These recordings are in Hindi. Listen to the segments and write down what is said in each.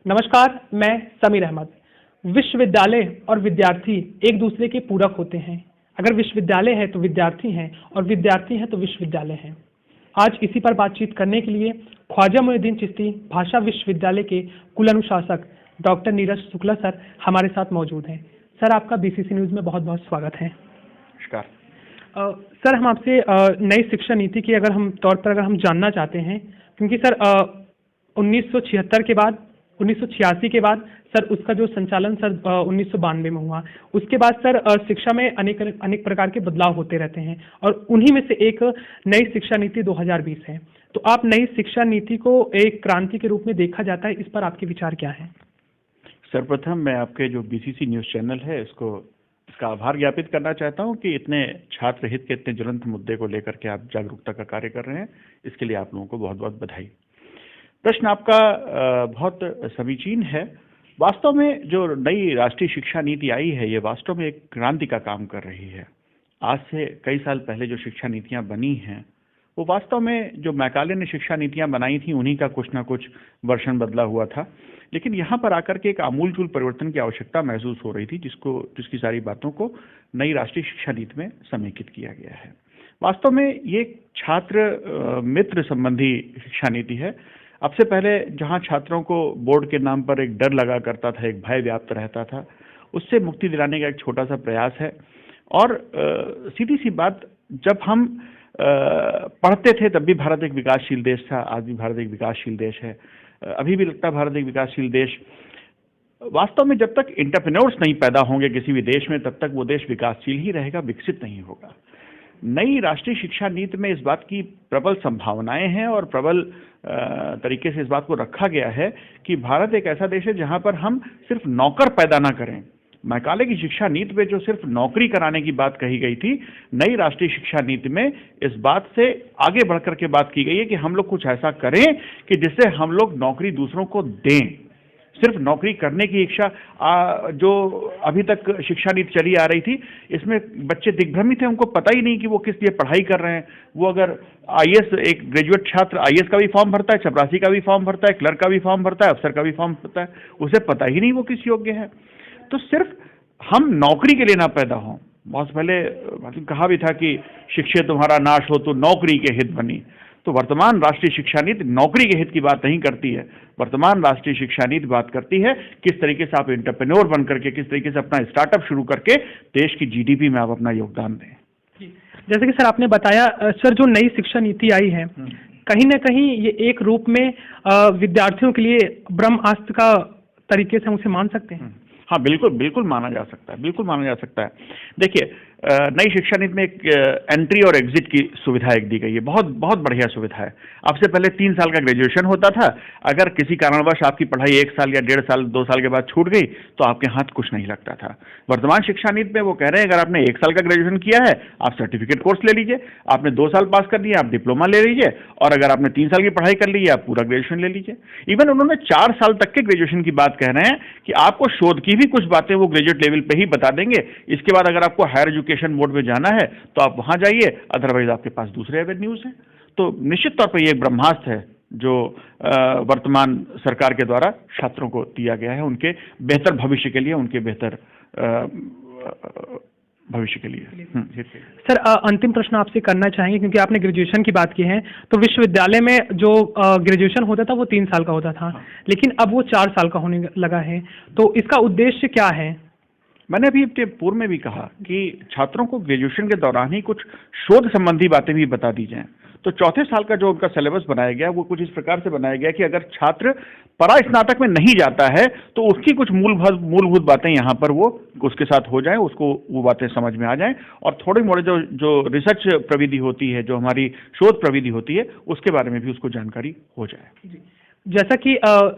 नमस्कार, मैं समीर अहमद। विश्वविद्यालय और विद्यार्थी एक दूसरे के पूरक होते हैं। अगर विश्वविद्यालय है तो विद्यार्थी हैं और विद्यार्थी हैं तो विश्वविद्यालय हैं। आज इसी पर बातचीत करने के लिए ख्वाजा मोइनुद्दीन चिश्ती भाषा विश्वविद्यालय के कुल अनुशासक डॉक्टर नीरज शुक्ला सर हमारे साथ मौजूद हैं। सर, आपका बीसीसी न्यूज़ में बहुत बहुत स्वागत है। नमस्कार। सर, हम आपसे नई शिक्षा नीति के अगर हम जानना चाहते हैं, क्योंकि सर 1976 के बाद 1986 के बाद सर उसका जो संचालन सर 1992 में हुआ। उसके बाद सर शिक्षा में अनेक प्रकार के बदलाव होते रहते हैं और उन्हीं में से एक नई शिक्षा नीति 2020 है। तो आप नई शिक्षा नीति को एक क्रांति के रूप में देखा जाता है, इस पर आपके विचार क्या हैं? सर्वप्रथम मैं आपके जो बीसीसी न्यूज़ चैनल है इसका आभार ज्ञापित करना चाहता हूं कि इतने छात्र हित के इतने ज्वलंत मुद्दे को लेकर के आप जागरूकता का कार्य कर रहे हैं। इसके लिए आप लोगों को बहुत बहुत बधाई। प्रश्न आपका बहुत समीचीन है। वास्तव में जो नई राष्ट्रीय शिक्षा नीति आई है ये वास्तव में एक क्रांति का काम कर रही है। आज से कई साल पहले जो शिक्षा नीतियां बनी हैं वो वास्तव में जो मैकाले ने शिक्षा नीतियां बनाई थी उन्हीं का कुछ ना कुछ वर्षन बदला हुआ था, लेकिन यहाँ पर आकर के एक आमूलचूल परिवर्तन की आवश्यकता महसूस हो रही थी जिसकी सारी बातों को नई राष्ट्रीय शिक्षा नीति में समेकित किया गया है। वास्तव में ये छात्र मित्र संबंधी शिक्षा नीति है। अब से पहले जहां छात्रों को बोर्ड के नाम पर एक डर लगा करता था, एक भय व्याप्त रहता था, उससे मुक्ति दिलाने का एक छोटा सा प्रयास है। और सीधी सी बात, जब हम पढ़ते थे तब भी भारत एक विकासशील देश था, आज भी भारत एक विकासशील देश है, अभी भी लगता है भारत एक विकासशील देश। वास्तव में जब तक एंटरप्रेन्योर्स नहीं पैदा होंगे किसी भी देश में तब तक वो देश विकासशील ही रहेगा, विकसित नहीं होगा। नई राष्ट्रीय शिक्षा नीति में इस बात की प्रबल संभावनाएं हैं और प्रबल तरीके से इस बात को रखा गया है कि भारत एक ऐसा देश है जहां पर हम सिर्फ नौकर पैदा ना करें। मैकाले की शिक्षा नीति में जो सिर्फ नौकरी कराने की बात कही गई थी, नई राष्ट्रीय शिक्षा नीति में इस बात से आगे बढ़कर के बात की गई है कि हम लोग कुछ ऐसा करें कि जिससे हम लोग नौकरी दूसरों को दें। सिर्फ नौकरी करने की इच्छा जो अभी तक शिक्षा नीति चली आ रही थी, इसमें बच्चे दिग्भ्रमित हैं, उनको पता ही नहीं कि वो किस लिए पढ़ाई कर रहे हैं। वो अगर आईएएस, एक ग्रेजुएट छात्र आईएएस का भी फॉर्म भरता है, चपरासी का भी फॉर्म भरता है, क्लर्क का भी फॉर्म भरता है, अफसर का भी फॉर्म भरता है, उसे पता ही नहीं वो किस योग्य है। तो सिर्फ हम नौकरी के लिए ना पैदा हों। बहुत पहले कहा भी था कि शिक्षे तुम्हारा नाश हो तो नौकरी के हित बनी। तो वर्तमान राष्ट्रीय शिक्षा नीति नौकरी के हित की बात नहीं करती है। वर्तमान राष्ट्रीय शिक्षा नीति बात करती है किस तरीके से आप एंटरप्रेन्योर बन करके, किस तरीके से अपना स्टार्टअप शुरू करके देश की जीडीपी में आप अपना योगदान दें। जैसे कि सर आपने बताया, सर जो नई शिक्षा नीति आई है कहीं ना कहीं ये एक रूप में विद्यार्थियों के लिए ब्रह्मास्त्र का तरीके से हम उसे मान सकते हैं। हाँ, बिल्कुल माना जा सकता है, बिल्कुल माना जा सकता है। देखिए, नई शिक्षा नीति में एक एंट्री और एग्जिट की सुविधा एक दी गई है, बहुत बहुत बढ़िया सुविधा है। अब से पहले 3 साल का ग्रेजुएशन होता था। अगर किसी कारणवश आपकी पढ़ाई 1 साल या 1.5 साल 2 साल के बाद छूट गई तो आपके हाथ कुछ नहीं लगता था। वर्तमान शिक्षा नीति में वो कह रहे हैं अगर आपने 1 साल का ग्रेजुएशन किया है आप सर्टिफिकेट कोर्स ले लीजिए, आपने 2 साल पास कर दिया आप डिप्लोमा ले लीजिए, और अगर आपने 3 साल की पढ़ाई कर ली है आप पूरा ग्रेजुएशन ले लीजिए। इवन उन्होंने 4 साल तक के ग्रेजुएशन की बात कह रहे हैं कि आपको शोध की भी कुछ बातें वो ग्रेजुएट लेवल पे ही बता देंगे। इसके बाद अगर आपको हायर एजुकेशन मोड में जाना है तो आप वहां जाइए, अदरवाइज आपके पास दूसरे एवेन्यूज हैं। तो निश्चित तौर पर यह एक ब्रह्मास्त्र है जो वर्तमान सरकार के द्वारा छात्रों को दिया गया है, उनके बेहतर भविष्य के लिए, उनके बेहतर भविष्य के लिए। सर, अंतिम प्रश्न आपसे करना चाहेंगे क्योंकि आपने ग्रेजुएशन की बात की है। तो विश्वविद्यालय में जो ग्रेजुएशन होता था वो 3 साल का होता था, लेकिन अब वो 4 साल का होने लगा है। तो इसका उद्देश्य क्या है? मैंने अभी अपने पूर्व में भी कहा कि छात्रों को ग्रेजुएशन के दौरान ही कुछ शोध संबंधी बातें भी बता दी जाएं। तो चौथे साल का जो उनका सिलेबस बनाया गया वो कुछ इस प्रकार से बनाया गया कि अगर छात्र परास्नातक में नहीं जाता है तो उसकी कुछ मूलभूत बातें यहाँ पर वो उसके साथ हो जाएं, उसको वो बातें समझ में आ जाएं, और थोड़ी मोड़ी जो रिसर्च प्रविधि होती है, जो हमारी शोध प्रविधि होती है, उसके बारे में भी उसको जानकारी हो जाए। जैसा कि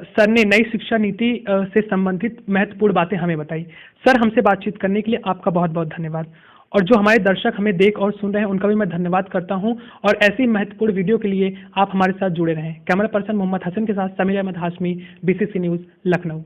सर ने नई शिक्षा नीति से संबंधित महत्वपूर्ण बातें हमें बताई। सर, हमसे बातचीत करने के लिए आपका बहुत बहुत धन्यवाद। और जो हमारे दर्शक हमें देख और सुन रहे हैं उनका भी मैं धन्यवाद करता हूं, और ऐसी महत्वपूर्ण वीडियो के लिए आप हमारे साथ जुड़े रहें। कैमरा पर्सन मोहम्मद हसन के साथ समीर अहमद हाशमी, बीसीसी न्यूज़, लखनऊ।